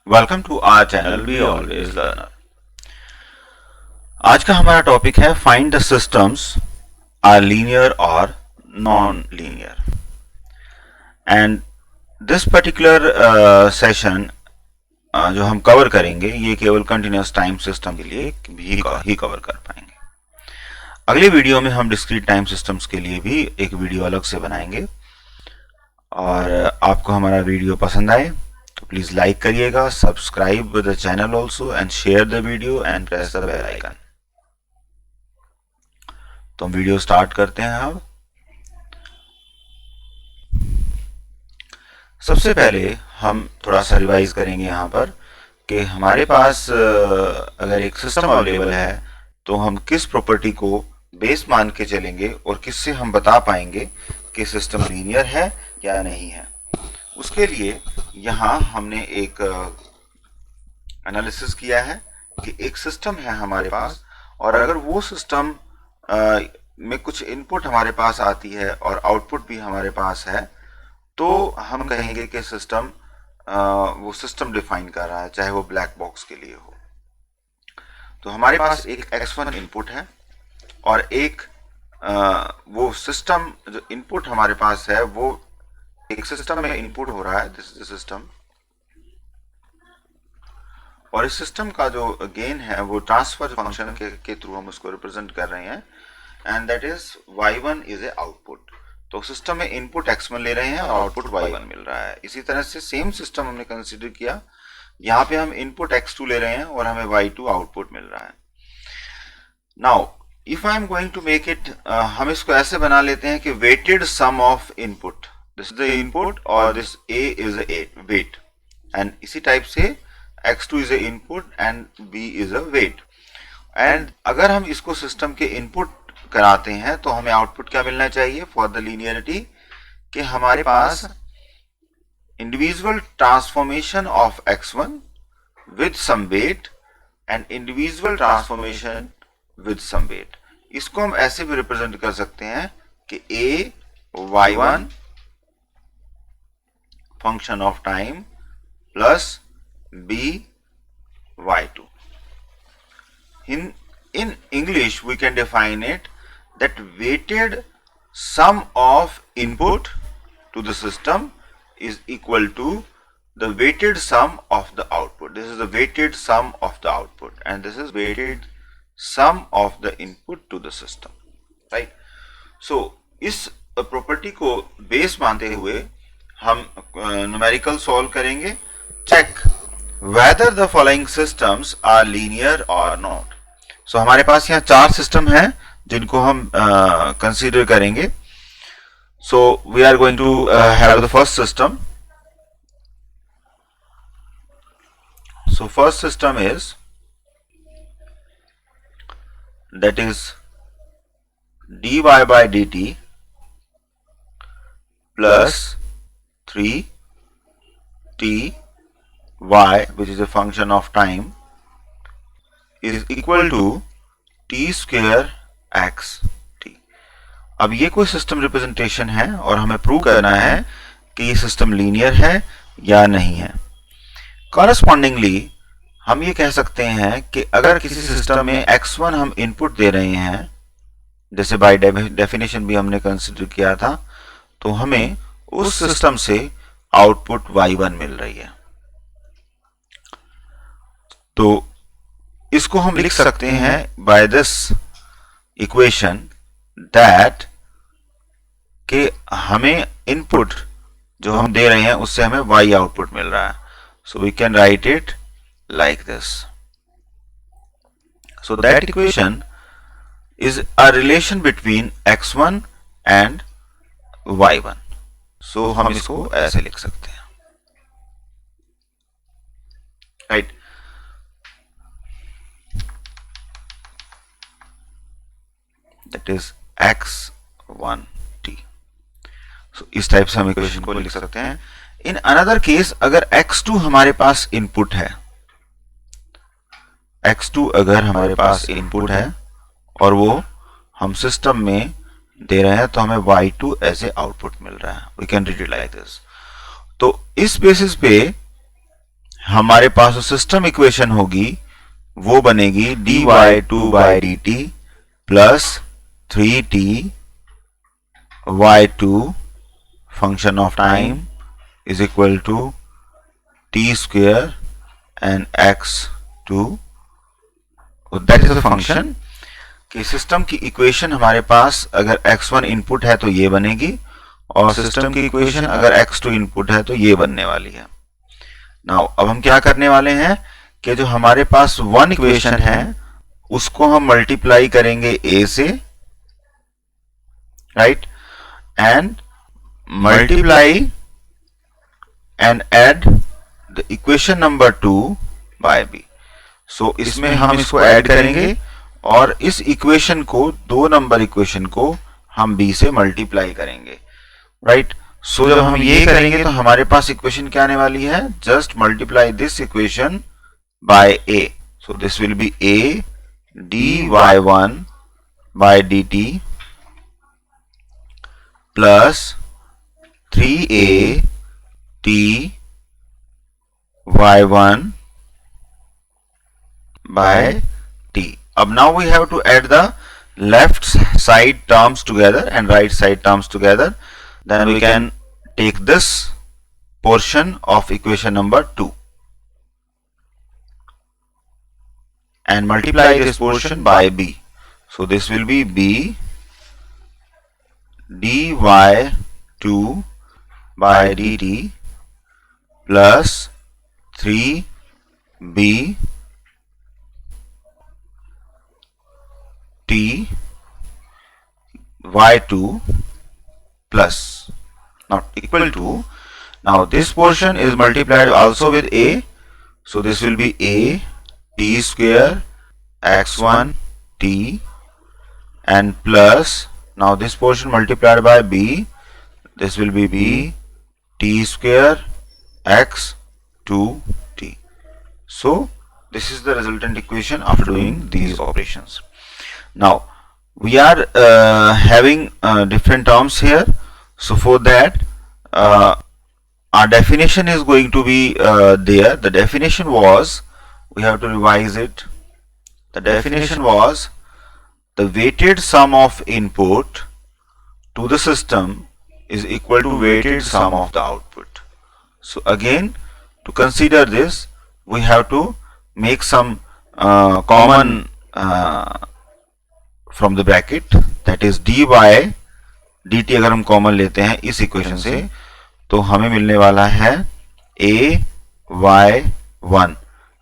Welcome to our channel we always learner. आज का हमारा टॉपिक है find the systems are linear और non linear. And this particular session जो हम कवर करेंगे ये केवल कंटिन्यूअस टाइम सिस्टम के लिए ही कवर कर पाएंगे। अगले वीडियो में हम डिस्क्रीट टाइम सिस्टम्स के लिए भी एक वीडियो अलग से बनाएंगे। और आपको हमारा वीडियो पसंद आए तो प्लीज लाइक करिएगा, subscribe the channel also and share the video and press the bell icon. तो हम वीडियो स्टार्ट करते हैं। अब सबसे पहले हम थोड़ा सा रिवाइज करेंगे यहाँ पर कि हमारे पास अगर एक सिस्टम अवेलेबल है तो हम किस प्रॉपर्टी को बेस मान के चलेंगे और किससे हम बता पाएंगे कि सिस्टम लीनियर है या नहीं है। उसके लिए यहाँ हमने एक एनालिसिस किया है कि एक सिस्टम है हमारे पास और अगर वो सिस्टम में कुछ इनपुट हमारे पास आती है और आउटपुट भी हमारे पास है तो हम कहेंगे कि सिस्टम वो सिस्टम डिफाइन कर रहा है, चाहे वो ब्लैक बॉक्स के लिए हो। तो हमारे पास एक x1 इनपुट है और एक वो सिस्टम जो इनपुट हमारे पास है वो एक सिस्टम में इनपुट हो रहा है, दिस इज द सिस्टम, और इस सिस्टम का जो गेन है वो ट्रांसफर फंक्शन के थ्रू हम उसको रिप्रेजेंट कर रहे हैं and that is y1 is a output. तो सिस्टम में इनपुट x1 ले रहे हैं और आउटपुट y1 मिल रहा है। इसी तरह से सेम सिस्टम हमने कंसीडर किया, यहाँ पे हम इनपुट x2 ले रहे हैं और हमें y2 आउटपुट मिल रहा है। Now if I am going to make it, हम इसको ऐसे बना लेते हैं कि weighted sum of input, this is the input और this a is a weight, and इसी टाइप से x2 is a input and b is a weight. And अगर हम इसको सिस्टम के इनपुट कराते हैं तो हमें आउटपुट क्या मिलना चाहिए फॉर द लीनियरिटी, कि हमारे पास individual transformation of x1 with some weight and individual transformation with some weight. इसको हम ऐसे भी रिप्रेजेंट कर सकते हैं कि a y1 function of time plus b y2। In English we can define it that weighted sum of input to the system is equal to the weighted sum of the output. This is the weighted sum of the output and this is weighted sum of the input to the system, right? So इस property को base मानते हुए हम numerical solve करेंगे, check whether the following systems are linear or not. So हमारे पास यहाँ 4 system हैं जिनको हम कंसीडर करेंगे। So we are going to have the first system. So first system is that is dy by dt plus 3t y, which is a function of time, is equal to t square x t। अब ये कोई system representation है और हमें prove करना है कि ये सिस्टम लीनियर है या नहीं है। कॉरस्पॉन्डिंगली हम ये कह सकते हैं कि अगर किसी सिस्टम में x1 हम इनपुट दे रहे हैं, जैसे बाय डेफिनेशन भी हमने कंसिडर किया था, तो हमें उस सिस्टम से आउटपुट y1 मिल रही है। तो इसको हम लिख सकते हैं बाय दिस इक्वेशन दैट कि हमें इनपुट जो हम दे रहे हैं उससे हमें y आउटपुट मिल रहा है। So we can write it like this. So that equation is a relation between x1 and y1। सो हम इसको ऐसे लिख सकते हैं, right. That is x1t। So इस टाइप से हम इक्वेशन को लिख सकते हैं। इन अनदर केस अगर x2 हमारे पास इनपुट है, x2 अगर हमारे पास इनपुट है और वो हम सिस्टम में दे रहे हैं तो हमें y2 ऐसे आउटपुट मिल रहा है। We can read it like this. तो इस बेसिस पे हमारे पास जो सिस्टम इक्वेशन होगी वो बनेगी dy2/dt plus 3t y2 function of time is equal to t square and x2, that is the function कि सिस्टम की इक्वेशन हमारे पास अगर x1 इनपुट है तो ये बनेगी और सिस्टम की इक्वेशन अगर x2 इनपुट है तो ये बनने वाली है। नाउ अब हम क्या करने वाले हैं कि जो हमारे पास वन इक्वेशन है उसको हम मल्टीप्लाई करेंगे a से, राइट, and multiply and add the equation number 2 by b। So इसमें हम इसको ऐड करेंगे और इस इक्वेशन को, 2 नंबर इक्वेशन को हम b से मल्टीप्लाई करेंगे, राइट। सो जब हम ये करेंगे तो हमारे पास इक्वेशन क्या आने वाली है, just multiply this equation by a। So this will be a dy1 by dt plus 3a t y1 by t. अब now we have to add the left side terms together and right side terms together. Then we can take this portion of equation number 2 and multiply this portion by b. So this will be b dy2 by dt plus 3b t y2 plus not equal to, now this portion is multiplied also with a, so this will be a t square x1 t and plus, now this portion multiplied by b, this will be b t square x2 t. So this is the resultant equation after doing these operations. Now we are having different terms here, so for that our definition is going to be there. The definition was, we have to revise it. The definition was the weighted sum of input to the system is equal to weighted sum of the output. So again, to consider this, we have to make some common from the bracket, that is dy dt अगर हम common लेते हैं इस equation से तो हमें मिलने वाला है a y1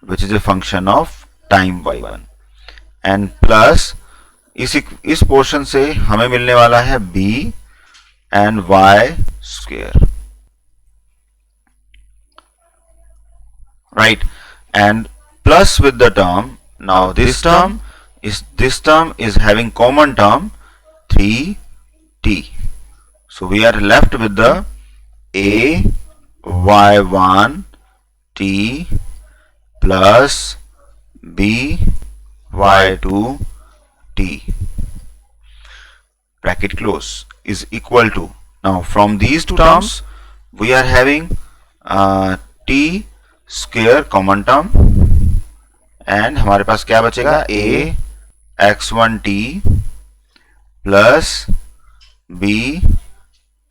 which is a function of time y1 and plus इस पोर्शन से हमें मिलने वाला है b and y square, right, and plus with the term, now this term is having common term 3t, so we are left with the a y1 t plus b y2 t bracket close is equal to, now from these two terms we are having t square common term and हमारे पास क्या बचेगा, a x1 t plus b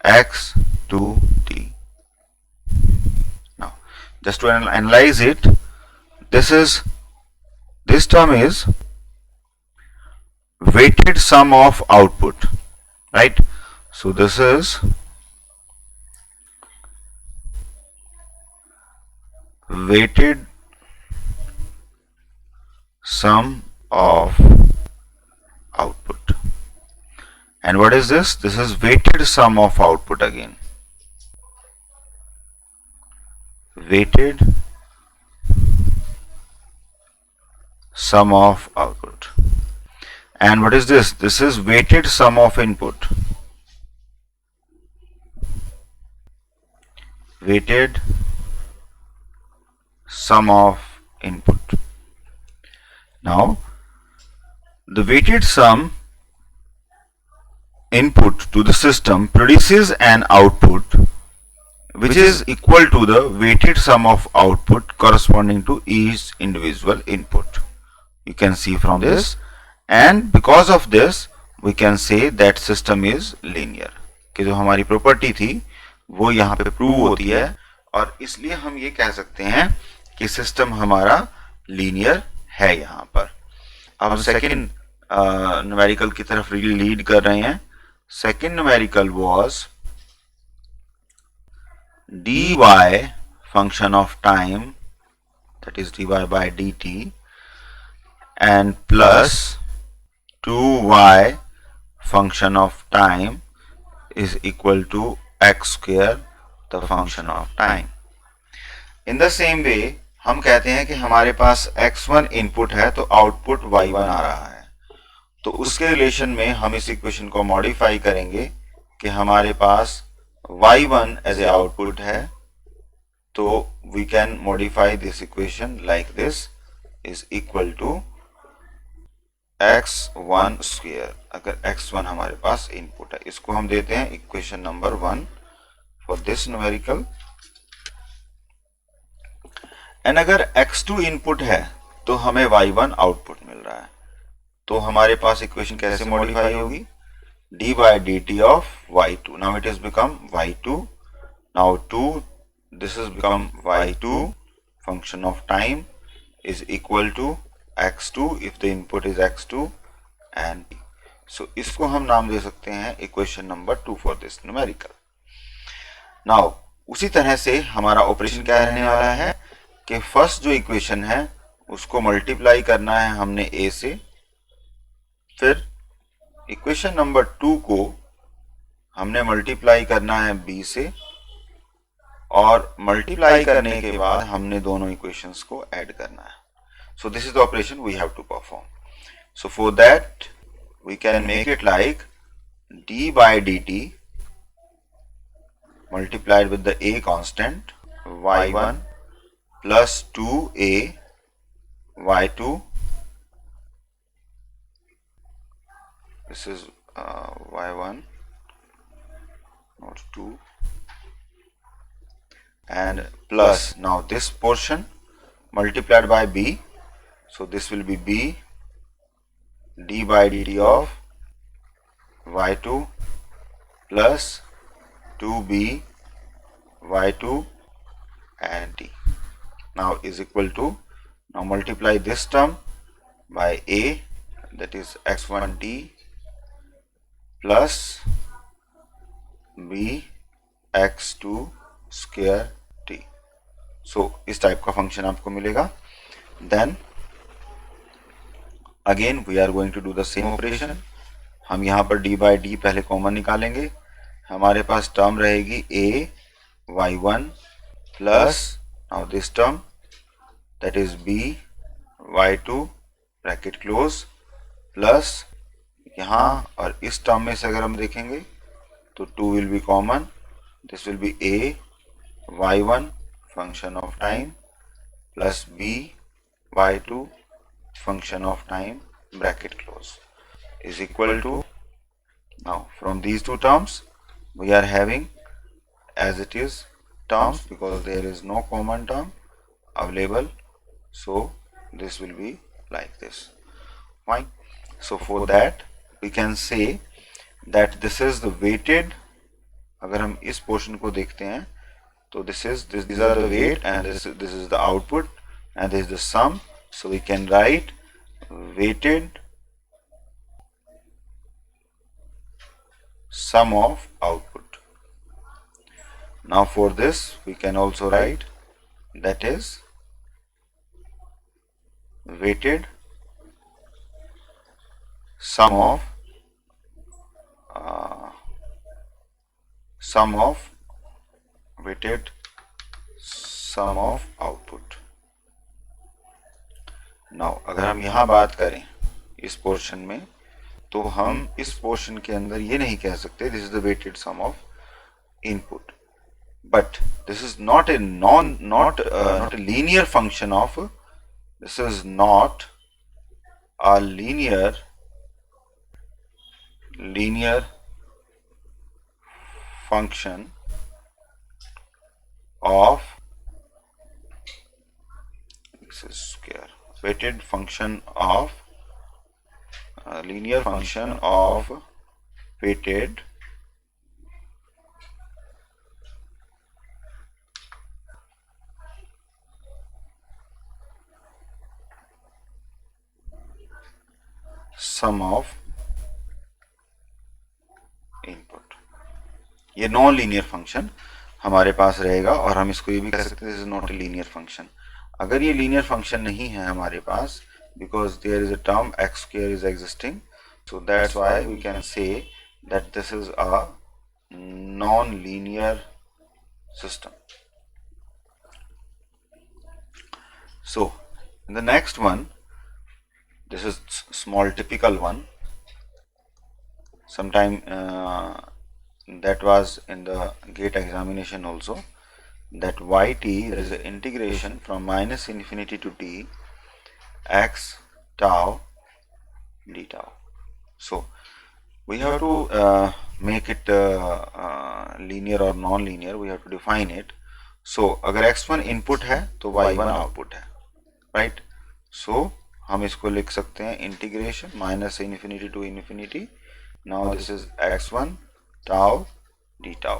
x2 t. Now just to analyze it, this term is weighted sum of output, right? So this is weighted sum of output. And what is this? This is weighted sum of output again. Weighted sum of output. And what is this? This is weighted sum of input. Weighted sum of input. Now, the weighted sum input to the system produces an output which is equal to the weighted sum of output corresponding to each individual input. You can see from this, and because of this we can say that system is linear, कि जो हमारी property थी वो यहाँ पे prove होती है, और इसलिए हम ये कह सकते हैं कि सिस्टम हमारा लीनियर है यहाँ पर। अब हम सेकेंड न्यूमेरिकल की तरफ लीड कर रहे हैं। Second numerical was dy function of time, that is dy by dt, and plus 2y function of time is equal to x square, the function of time. In the same way हम कहते हैं कि हमारे पास x1 input है तो output y1 आ रहा है, तो उसके रिलेशन में हम इस इक्वेशन को मॉडिफाई करेंगे कि हमारे पास y1 एज ए आउटपुट है, तो we can modify this equation like this is equal to x1 square. अगर x1 हमारे पास इनपुट है, इसको हम देते हैं equation number 1 for this numerical. And अगर x2 इनपुट है तो हमें y1 आउटपुट मिल रहा है, तो हमारे पास इक्वेशन कैसे मॉडिफाई होगी, d by dt of y2. Now it has become y2. Now 2, this has become y2 function of time is equal to x2 if the input is x2 and so इसको हम नाम दे सकते हैं equation number 2 for this numerical. Now उसी तरह से हमारा operation क्या रहने वाला है कि फर्स्ट जो इक्वेशन है उसको मल्टीप्लाई करना है हमने a से, फिर इक्वेशन नंबर 2 को हमने मल्टीप्लाई करना है b से, और मल्टीप्लाई करने के बाद हमने दोनों इक्वेशंस को ऐड करना है। So this is the operation we have to perform. So for that we can make it like d by dt multiplied with the a constant y1 plus 2a y2, this is y1 not 2, and plus now this portion multiplied by b, so this will be b d by dt of y2 plus 2b y2 and d now is equal to, now multiply this term by a, that is x1d plus b x2 square t. So इस type का function आपको मिलेगा। Then again we are going to do the same operation. हम यहाँ पर d by D पहले common निकालेंगे, हमारे पास टर्म रहेगी a y1 plus now this term that is b y2 bracket close plus यहाँ, और इस टर्म में से अगर हम देखेंगे तो 2 will be common, this will be a y1 function of time plus b y2 function of time bracket close is equal to, now from these two terms we are having as it is terms because there is no common term available, so this will be like this. Fine. So for that we can say that this is the weighted, अगर हम इस portion को देखते हैं तो these are the weight and this is the output and this is the sum, so we can write weighted sum of output. Now for this we can also write that is weighted sum of weighted sum of output. Now अगर हम यहाँ बात करें इस portion में, तो हम इस पोर्शन के अंदर ये नहीं कह सकते this is the weighted sum of input, but this is not a not a linear function of, this is not a linear function of, this is square, weighted function of linear function of weighted sum of input. ये non linear function हमारे पास रहेगा और हम इसको ये भी कह सकते हैं this is not a linear function. अगर ये लीनियर फंक्शन नहीं है हमारे पास, because there is a term x square is existing, so that's why we can say that this is a non-linear system. So in the next one, this is small typical one. Sometime that was in the GATE examination also, that yt, there is an integration from minus infinity to t x tau d tau. So we have to make it linear or non-linear, we have to define it. So अगर x1 input है तो y1 output है, right? So हम इसको लिख सकते हैं integration minus infinity to infinity. Now this is x1 tau d tau.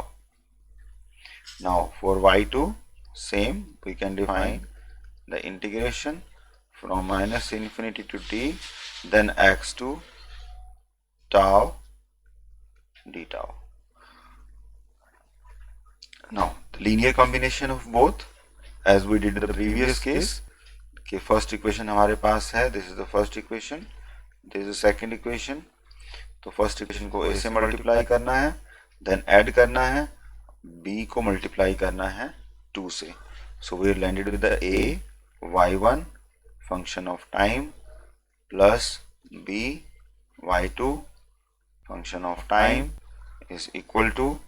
Now for y2 same, we can define the integration from minus infinity to t, then x2 tau d tau. Now the linear combination of both, as we did in the previous case, कि first equation हमारे पास है, this is the first equation, this is the second equation. तो first equation को a से multiply करना है, then add करना है, b को multiply करना है 2 से. So we landed with the a y1 function of time plus b y2 function of time is equal to,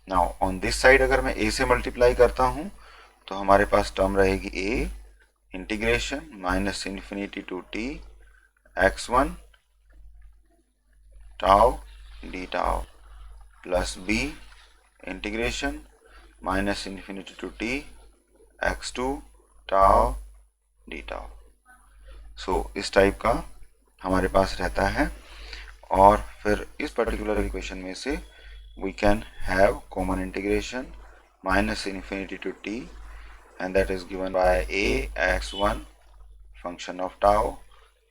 now on this side अगर मैं a से multiply करता हूँ तो हमारे पास टर्म रहेगी a integration minus infinity to t x1 tau d tau plus b integration minus infinity to t x2 tau d tau. So इस टाइप का हमारे पास रहता है और फिर इस पर्टिकुलर इक्वेशन में से we can have common integration minus infinity to t, and that is given by a x1 function of tau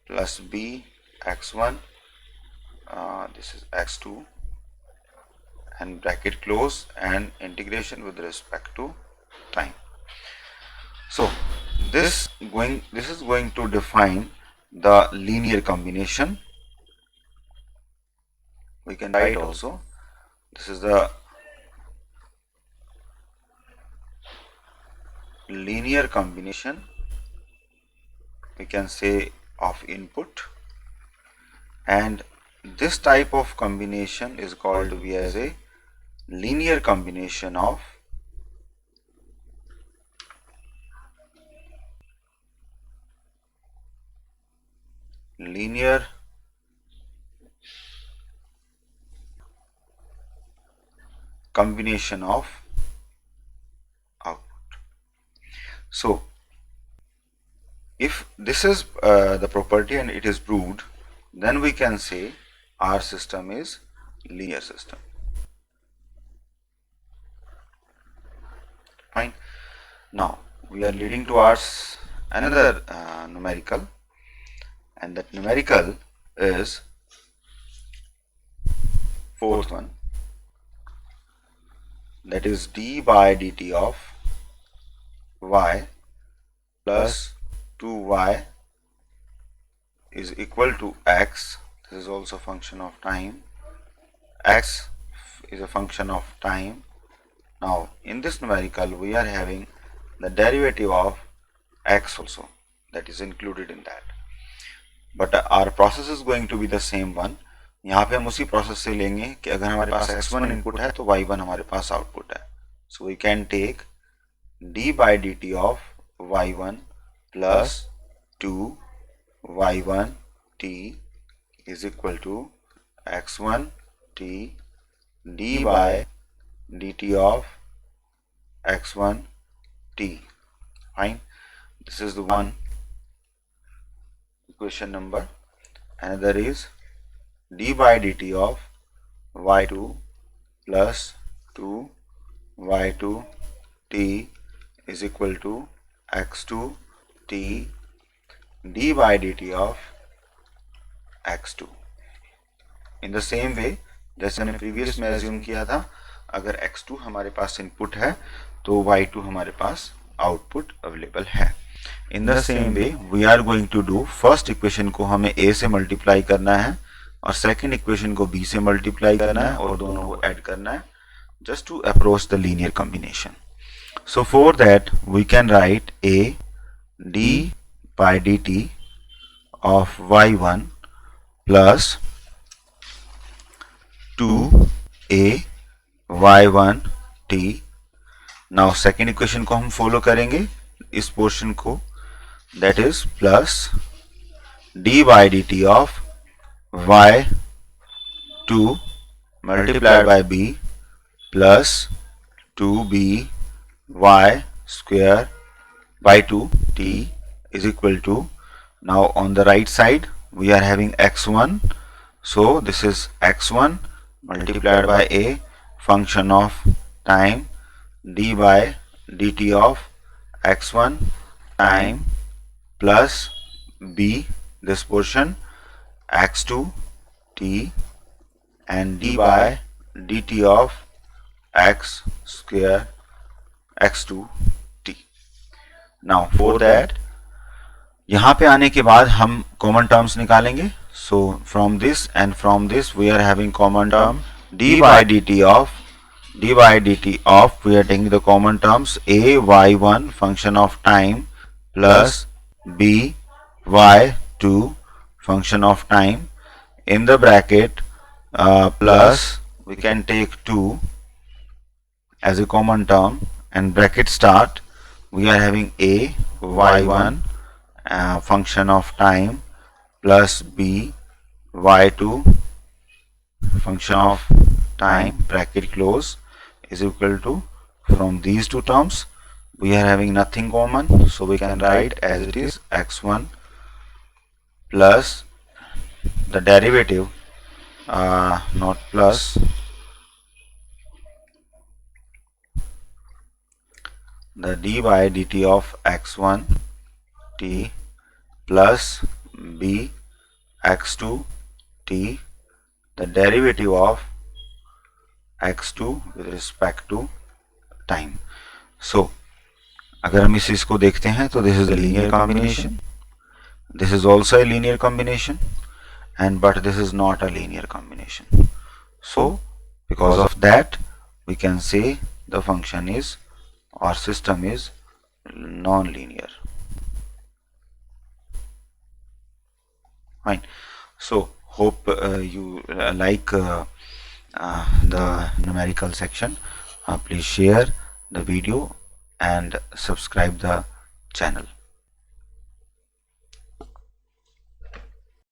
plus b x1 this is x2 and bracket close and integration with respect to time. So this is going to define the linear combination. We can write also, this is the linear combination, we can say, of input, and this type of combination is called to be as a linear combination of output. So if this is the property and it is proved, then we can say our system is linear system. Fine. Now we are leading towards another numerical, and that numerical is fourth one, that is d by dt of y plus 2y is equal to x. This is also a function of time. X is a function of time. Now in this numerical we are having the derivative of x also, that is included in that, but our process is going to be the same one. यहाँ पे हम उसी process से लेंगे कि अगर हमारे पास x1 input है तो y1 हमारे पास आउटपुट है. So we can take d by dt of y1 plus 2 y1 t is equal to x1 t d by dt of x1 t. Fine. This is the one equation number. Another is d by dt of y2 plus 2 y2 t is equal to x2 t d by dt of x2. In the same वे जैसे हमने previous में assume किया था, अगर x2 हमारे पास input है तो y2 हमारे पास आउटपुट अवेलेबल है. In the same way we are going to do, first equation को हमें a से मल्टीप्लाई करना है और सेकेंड इक्वेशन को b से मल्टीप्लाई करना है और दोनों को ऐड करना है, just to approach the linear combination. So for that we can write a d by dt of y1 plus 2a y1 t. Now second equation को हम follow करेंगे इस portion को, that is plus d by dt of y2 multiplied by b plus 2b y square by 2 t is equal to, now on the right side we are having x1, so this is x1 multiplied by a function of time d by dt of x1 time plus b, this portion x2 t and d by dt of x square x2 t. Now for that यहाँ पे आने के बाद हम common terms निकालेंगे. So from this and from this we are having common term d by dt of we are taking the common terms a y1 function of time plus b y2 function of time in the bracket plus we can take 2 as a common term and bracket start, we are having a y1 function of time plus b y2 function of time bracket close is equal to, from these two terms we are having nothing common, so we can write as it is x1 plus the derivative not plus the d by dt of x1 t plus b x2 t, the derivative of x2 with respect to time. So अगर हम इसको देखते हैं तो this is a linear combination, this is also a linear combination, and but this is not a linear combination. So because of that we can say the function is, our system is non-linear. Fine. So hope you like the numerical section. Please share the video and subscribe the channel.